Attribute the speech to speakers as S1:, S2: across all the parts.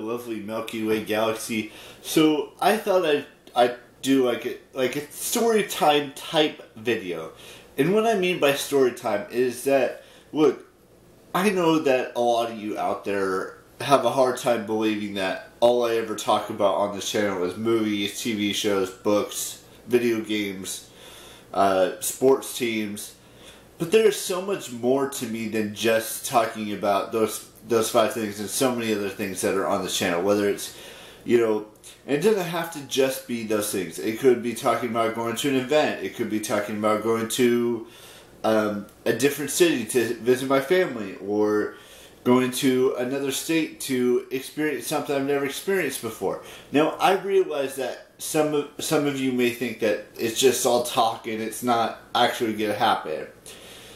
S1: Lovely Milky Way galaxy. So I thought I'd do like a story time type video. And what I mean by story time is that, look, I know that a lot of you out there have a hard time believing that all I ever talk about on this channel is movies, TV shows, books, video games, sports teams. But there's so much more to me than just talking about those five things and so many other things that are on this channel. Whether it's, and it doesn't have to just be those things. It could be talking about going to an event. It could be talking about going to a different city to visit my family, or going to another state to experience something I've never experienced before. Now, I realize that some of you may think that it's just all talk and it's not actually going to happen.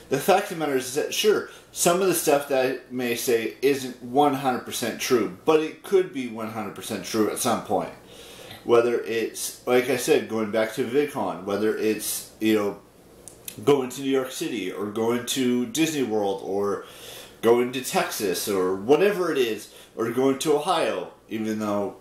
S1: The fact of the matter is that, sure, some of the stuff that I may say isn't 100% true, but it could be 100% true at some point. Whether it's, like I said, going back to VidCon, whether it's, going to New York City, or going to Disney World, or going to Texas, or whatever it is, or going to Ohio, even though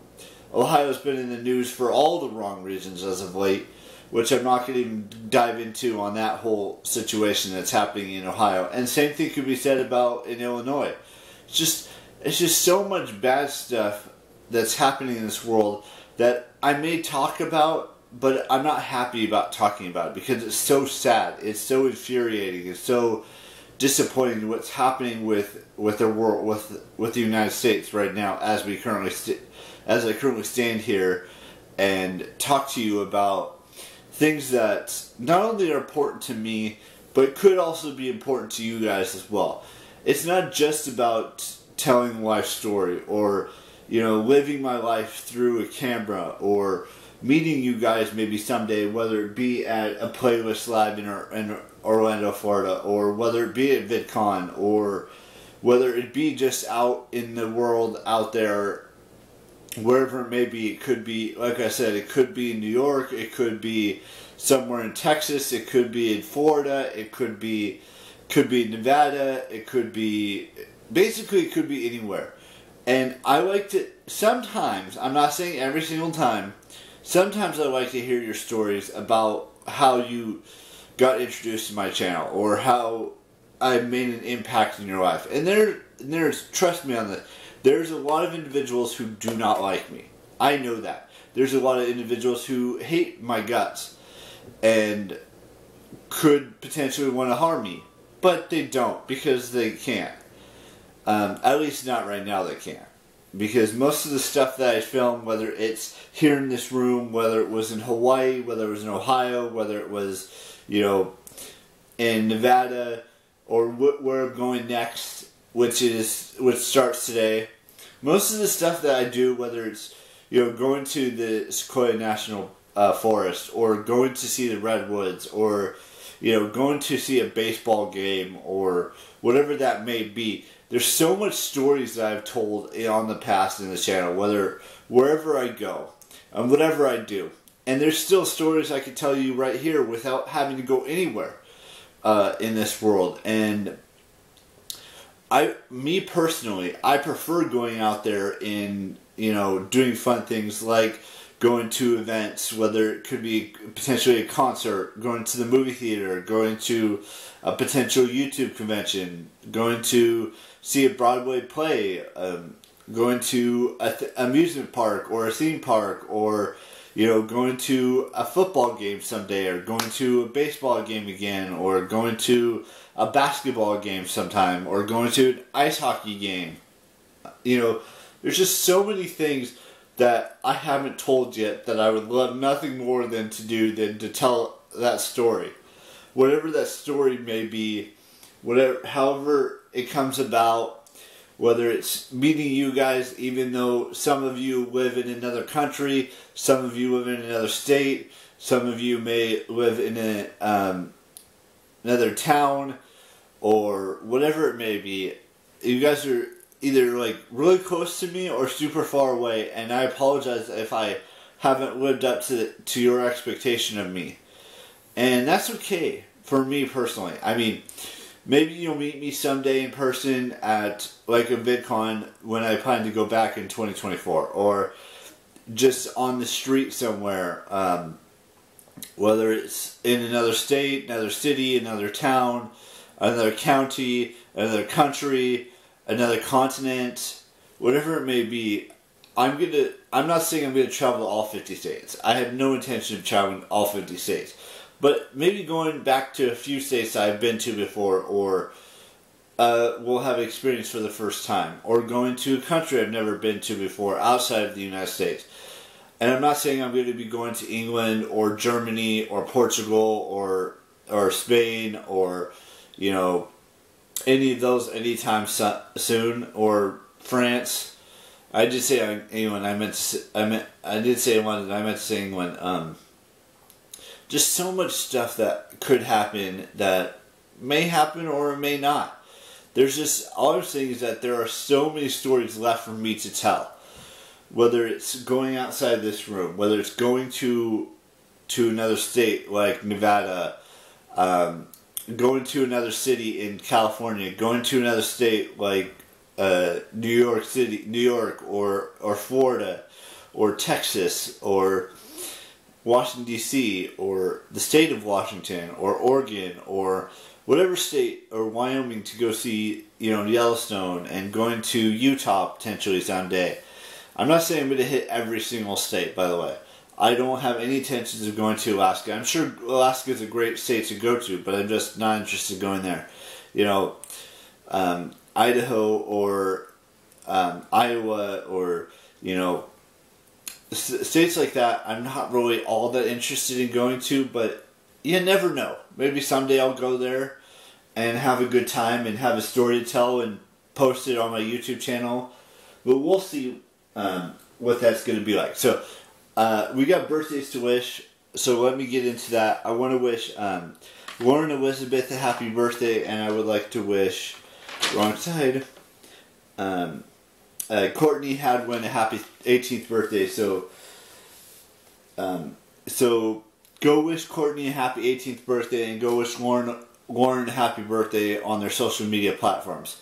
S1: Ohio's been in the news for all the wrong reasons as of late, which I'm not going to even dive into on that whole situation that's happening in Ohio. And same thing could be said about in Illinois. It's just so much bad stuff that's happening in this world that I may talk about, but I'm not happy about talking about it because it's so sad, it's so infuriating, it's so disappointing what's happening with the world, with the United States right now, as I currently stand here and talk to you about things that not only are important to me, but could also be important to you guys as well. It's not just about telling a life story, or living my life through a camera, or meeting you guys maybe someday, whether it be at a playlist lab in Orlando, Florida, or whether it be at VidCon, or whether it be just out in the world out there, wherever it may be. It could be, like I said, it could be in New York, it could be somewhere in Texas, it could be in Florida, it could be Nevada, it could be anywhere. And I like to, sometimes, I'm not saying every single time, sometimes I like to hear your stories about how you got introduced to my channel, or how I made an impact in your life. And there's, trust me on this, there's a lot of individuals who do not like me. I know that. There's a lot of individuals who hate my guts and could potentially want to harm me. But they don't, because they can't. At least not right now they can't. Because most of the stuff that I film, whether it's here in this room, whether it was in Hawaii, whether it was in Ohio, whether it was, in Nevada, or where I'm going next, which starts today. Most of the stuff that I do, whether it's going to the Sequoia National Forest, or going to see the redwoods, or going to see a baseball game, or whatever that may be, there's so much stories that I've told on the past in this channel, wherever I go and whatever I do. And there's still stories I can tell you right here without having to go anywhere in this world. And me personally, I prefer going out there and, doing fun things like going to events, whether it could be potentially a concert, going to the movie theater, going to a potential YouTube convention, going to see a Broadway play, going to an amusement park or a theme park, or going to a football game someday, or going to a baseball game again, or going to a basketball game sometime, or going to an ice hockey game. There's just so many things that I haven't told yet that I would love nothing more than to tell that story. Whatever that story may be, however it comes about, whether it's meeting you guys, even though some of you live in another country, some of you live in another state, some of you may live in another town, or whatever it may be. You guys are either like really close to me or super far away, and I apologize if I haven't lived up to your expectation of me. And that's okay for me personally. I mean, maybe you'll meet me someday in person at like a VidCon when I plan to go back in 2024, or just on the street somewhere, whether it's in another state, another city, another town, another county, another country, another continent, whatever it may be. I'm not saying I'm gonna travel to all 50 states. I have no intention of traveling to all 50 states. But maybe going back to a few states I've been to before, or will have experience for the first time, or going to a country I've never been to before outside of the United States. And I'm not saying I'm going to be going to England or Germany or Portugal or Spain or, you know, any of those anytime soon, or France. I did say England. I did say London. I meant to say England. Just so much stuff that could happen, that may happen or may not. There's just, all I'm saying is that there are so many stories left for me to tell. Whether it's going outside this room, whether it's going to another state like Nevada, going to another city in California, going to another state like New York, or Florida, or Texas, or Washington D.C., or the state of Washington, or Oregon, or whatever state, or Wyoming, to go see, you know, Yellowstone, and going to Utah potentially someday. I'm not saying I'm going to hit every single state, by the way. I don't have any intentions of going to Alaska. I'm sure Alaska is a great state to go to, but I'm just not interested in going there. You know, Idaho, or Iowa, or, you know, states like that, I'm not really all that interested in going to, but you never know. Maybe someday I'll go there and have a good time and have a story to tell and post it on my YouTube channel. But we'll see what that's going to be like. So, we got birthdays to wish, so let me get into that. I want to wish Lauren Elizabeth a happy birthday, and I would like to wish, wrong side, Courtney Hadwin a happy 18th birthday. So go wish Courtney a happy 18th birthday, and go wish Lauren a happy birthday on their social media platforms.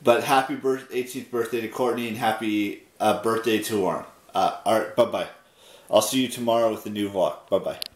S1: But happy 18th birthday to Courtney, and happy birthday to Lauren. Alright, bye-bye. I'll see you tomorrow with a new vlog. Bye-bye.